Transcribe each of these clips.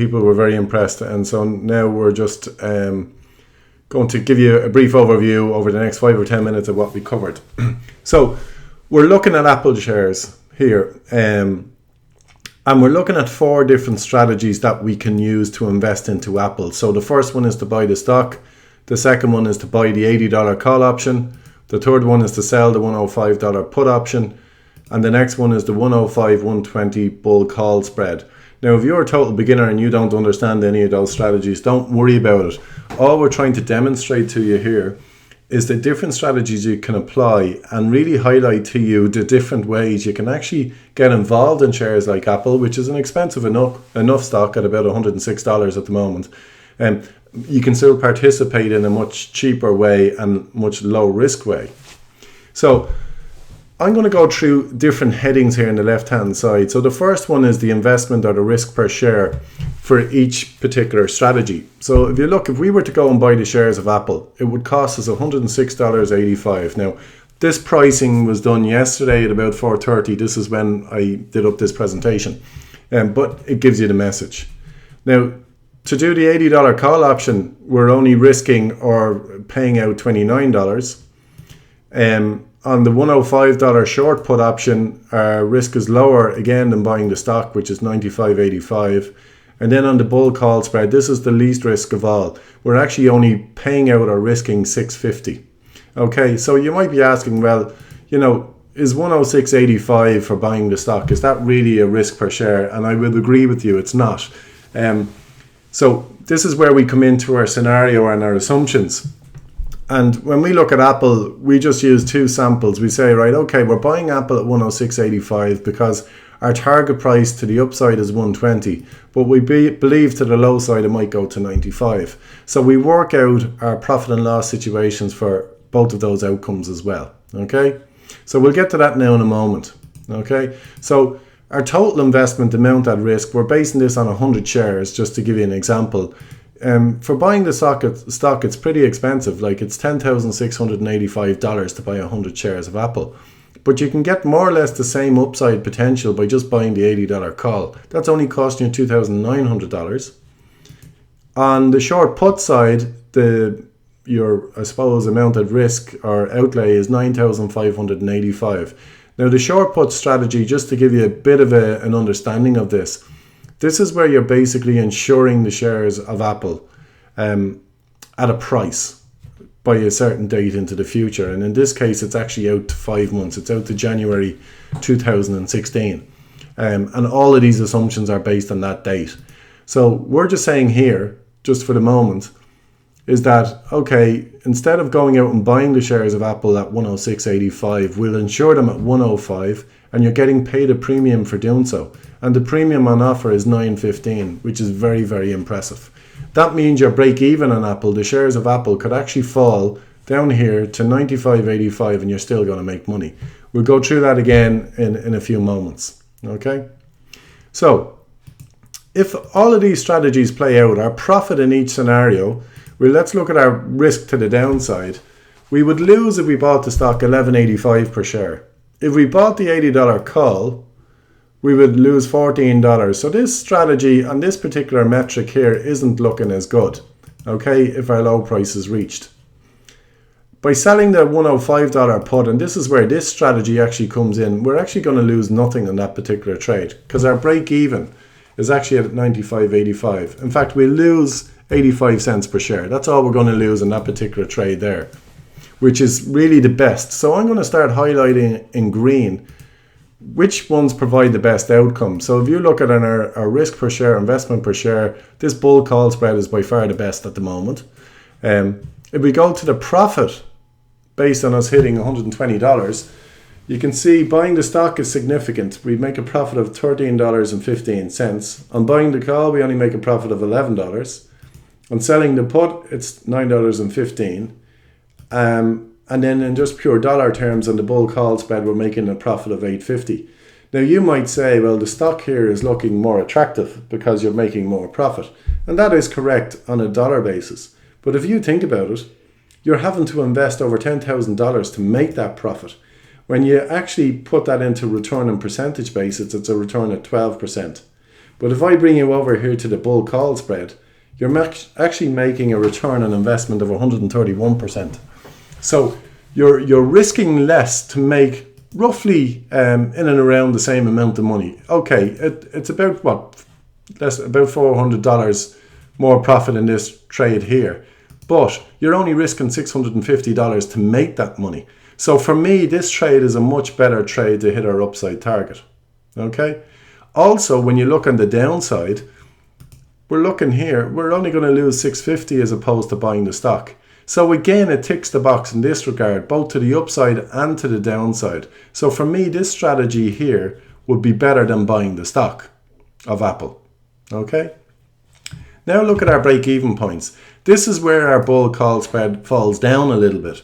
People were very impressed, and so now we're just going to give you a brief overview over the next 5 or 10 minutes of what we covered. So we're looking at Apple shares here, and we're looking at 4 different strategies that we can use to invest into Apple. So the first one is to buy the stock, the second one is to buy the $80 call option, the third one is to sell the $105 put option, and the next one is the 105-120 bull call spread. Now, if you're a total beginner and you don't understand any of those strategies, don't worry about it. All we're trying to demonstrate to you here is the different strategies you can apply and really highlight to you the different ways you can actually get involved in shares like Apple, which is an expensive enough stock at about $106 at the moment. You can still participate in a much cheaper way and much low risk way. So I'm going to go through different headings here on the left hand side. So the first one is the investment or the risk per share for each particular strategy. So if we were to go and buy the shares of Apple, it would cost us $106.85. Now, this pricing was done yesterday at about 4:30. This is when I did up this presentation, but it gives you the message. Now, to do the $80 call option, we're only risking or paying out $29. On the $105 short put option, our risk is lower again than buying the stock, which is $95.85. And then on the bull call spread, this is the least risk of all. We're actually only paying out or risking $6.50. Okay, so you might be asking, well, is $106.85 for buying the stock, is that really a risk per share? And I will agree with you, it's not. So this is where we come into our scenario and our assumptions. And when we look at Apple, we just use 2 samples. We say, right, okay, we're buying Apple at $106.85 because our target price to the upside is $120, but we believe to the low side it might go to $95. So we work out our profit and loss situations for both of those outcomes as well. Okay, so we'll get to that now in a moment. Okay, so our total investment amount at risk, we're basing this on 100 shares, just to give you an example. For buying the stock, it's pretty expensive. Like, it's $10,685 to buy 100 shares of Apple. But you can get more or less the same upside potential by just buying the $80 call. That's only costing you $2,900. On the short put side, your amount at risk or outlay is $9,585. Now, the short put strategy, just to give you a bit of an understanding of this is where you're basically insuring the shares of Apple at a price by a certain date into the future. And in this case, it's actually out to 5 months. It's out to January 2016. And all of these assumptions are based on that date. So we're just saying here, just for the moment, is that, okay, instead of going out and buying the shares of Apple at $106.85, we'll insure them at $105, and you're getting paid a premium for doing so. And the premium on offer is $9.15, which is very, very impressive. That means your break even on Apple, the shares of Apple, could actually fall down here to $95.85 and you're still going to make money. We'll go through that again in a few moments. Okay? So, if all of these strategies play out, our profit in each scenario, well, let's look at our risk to the downside. We would lose if we bought the stock $11.85 per share. If we bought the $80 call, we would lose $14. So this strategy on this particular metric here isn't looking as good, okay, if our low price is reached. By selling the $105 put, and this is where this strategy actually comes in, we're actually going to lose nothing on that particular trade because our break even is actually at $95.85. In fact, we lose 85 cents per share. That's all we're going to lose in that particular trade there, which is really the best. So I'm going to start highlighting in green which ones provide the best outcome. So if you look at our risk per share, investment per share, this bull call spread is by far the best at the moment. If we go to the profit based on us hitting $120, you can see buying the stock is significant. We make a profit of $13.15. On buying the call, we only make a profit of $11. On selling the put, it's $9.15. And then in just pure dollar terms on the bull call spread, we're making a profit of $8.50. Now you might say, well, the stock here is looking more attractive because you're making more profit. And that is correct on a dollar basis. But if you think about it, you're having to invest over $10,000 to make that profit. When you actually put that into return on percentage basis, it's a return at 12%. But if I bring you over here to the bull call spread, you're actually making a return on investment of 131%. So you're risking less to make roughly in and around the same amount of money. Okay, it's about about $400 more profit in this trade here, but you're only risking $650 to make that money. So for me, this trade is a much better trade to hit our upside target. Okay. Also, when you look on the downside, we're looking here, we're only going to lose $650 as opposed to buying the stock. So again, it ticks the box in this regard, both to the upside and to the downside. So for me, this strategy here would be better than buying the stock of Apple. Okay. Now look at our break-even points. This is where our bull call spread falls down a little bit.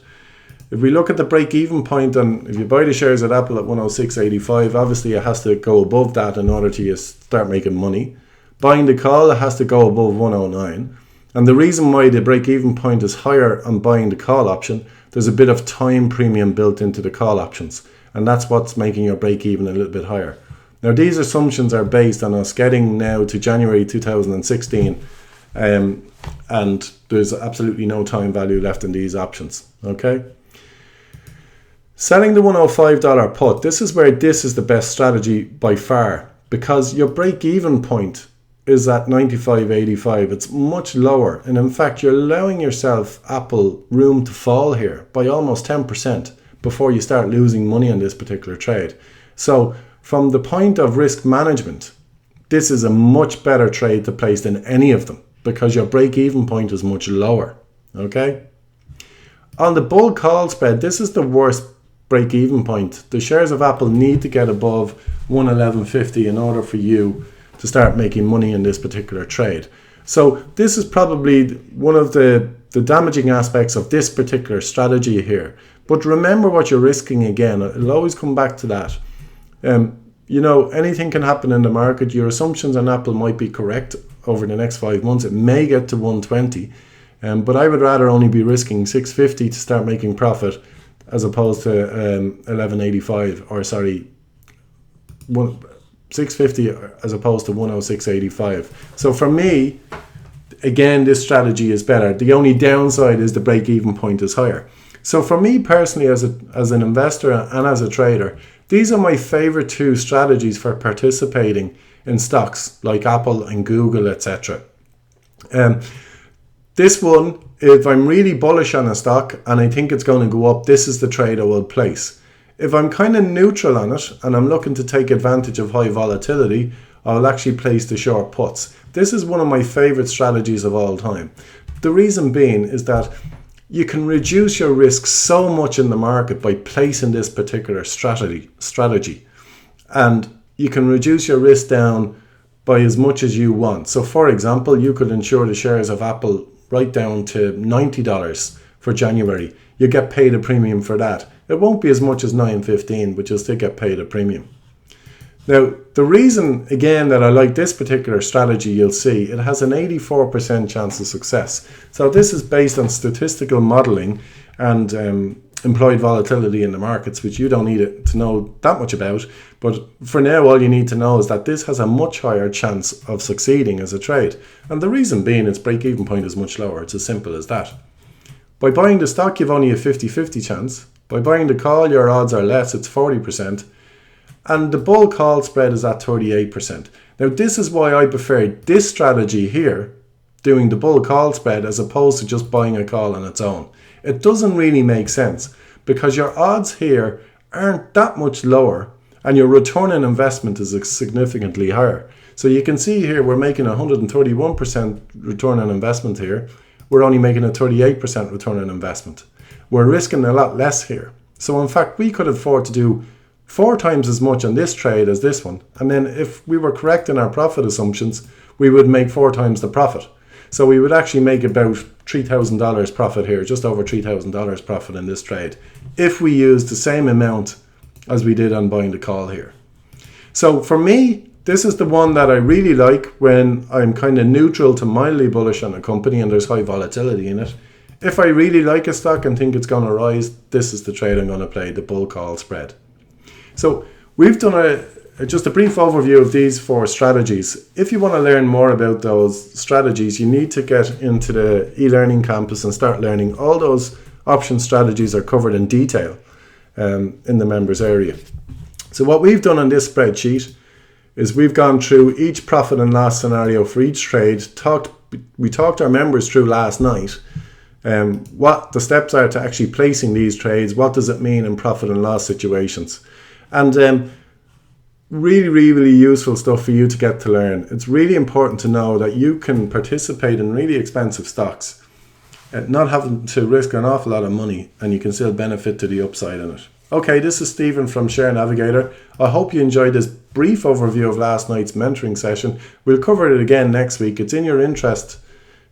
If we look at the break-even point, and if you buy the shares at Apple at 106.85, obviously it has to go above that in order to start making money. Buying the call, it has to go above 109. And the reason why the break-even point is higher on buying the call option, there's a bit of time premium built into the call options. And that's what's making your break-even a little bit higher. Now, these assumptions are based on us getting now to January 2016. And there's absolutely no time value left in these options. Okay. Selling the $105 put, this is where this is the best strategy by far, because your break-even point is at 95.85. It's much lower, and in fact you're allowing yourself, Apple, room to fall here by almost 10% before you start losing money on this particular trade. So from the point of risk management, this is a much better trade to place than any of them, because your break-even point is much lower. Okay. On the bull call spread, this is the worst break-even point. The shares of Apple need to get above 111.50 in order for you to start making money in this particular trade. So this is probably one of the damaging aspects of this particular strategy here. But remember what you're risking again. It'll always come back to that. You know, anything can happen in the market. Your assumptions on Apple might be correct over the next 5 months. It may get to 120. But I would rather only be risking 650 to start making profit as opposed to 1185, or sorry, 650 as opposed to 106.85. So for me, again, this strategy is better. The only downside is the break-even point is higher. So for me personally, as an investor and as a trader, these are my favorite two strategies for participating in stocks like Apple and Google, etc. This one, if I'm really bullish on a stock and I think it's going to go up, this is the trade I will place. If I'm kind of neutral on it and I'm looking to take advantage of high volatility, I'll actually place the short puts. This is one of my favorite strategies of all time. The reason being is that you can reduce your risk so much in the market by placing this particular strategy. And you can reduce your risk down by as much as you want. So for example, you could insure the shares of Apple right down to $90 for January. You get paid a premium for that. It won't be as much as $9.15, but you'll still get paid a premium. Now, the reason, again, that I like this particular strategy, you'll see, it has an 84% chance of success. So this is based on statistical modeling and employed volatility in the markets, which you don't need to know that much about. But for now, all you need to know is that this has a much higher chance of succeeding as a trade. And the reason being, its break-even point is much lower. It's as simple as that. By buying the stock, you've only a 50-50 chance. By buying the call, your odds are less. It's 40%. And the bull call spread is at 38%. Now, this is why I prefer this strategy here, doing the bull call spread, as opposed to just buying a call on its own. It doesn't really make sense because your odds here aren't that much lower and your return on investment is significantly higher. So you can see here we're making 131% return on investment here. We're only making a 38% return on investment. We're risking a lot less here. So in fact, we could afford to do 4 times as much on this trade as this one. And then if we were correct in our profit assumptions, we would make 4 times the profit. So we would actually make about $3,000 profit here, just over $3,000 profit in this trade, if we used the same amount as we did on buying the call here. So for me, this is the one that I really like when I'm kind of neutral to mildly bullish on a company and there's high volatility in it. If I really like a stock and think it's going to rise, this is the trade I'm going to play, the bull call spread. So we've done just a brief overview of these 4 strategies. If you want to learn more about those strategies, you need to get into the e-learning campus and start learning. All those option strategies are covered in detail in the members area. So what we've done on this spreadsheet is we've gone through each profit and loss scenario for each trade. We talked our members through last night what the steps are to actually placing these trades. What does it mean in profit and loss situations? And really useful stuff for you to get to learn. It's really important to know that you can participate in really expensive stocks, not having to risk an awful lot of money, and you can still benefit to the upside in it. Okay, this is Stephen from Share Navigator. I hope you enjoyed this brief overview of last night's mentoring session. We'll cover it again next week. It's in your interest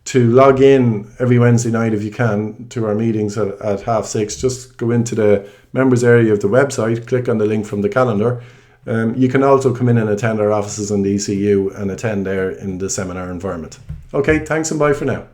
to log in every Wednesday night if you can to our meetings at 6:30. Just go into the members area of the website, click on the link from the calendar. You can also come in and attend our offices in the ECU and attend there in the seminar environment. Okay, thanks and bye for now.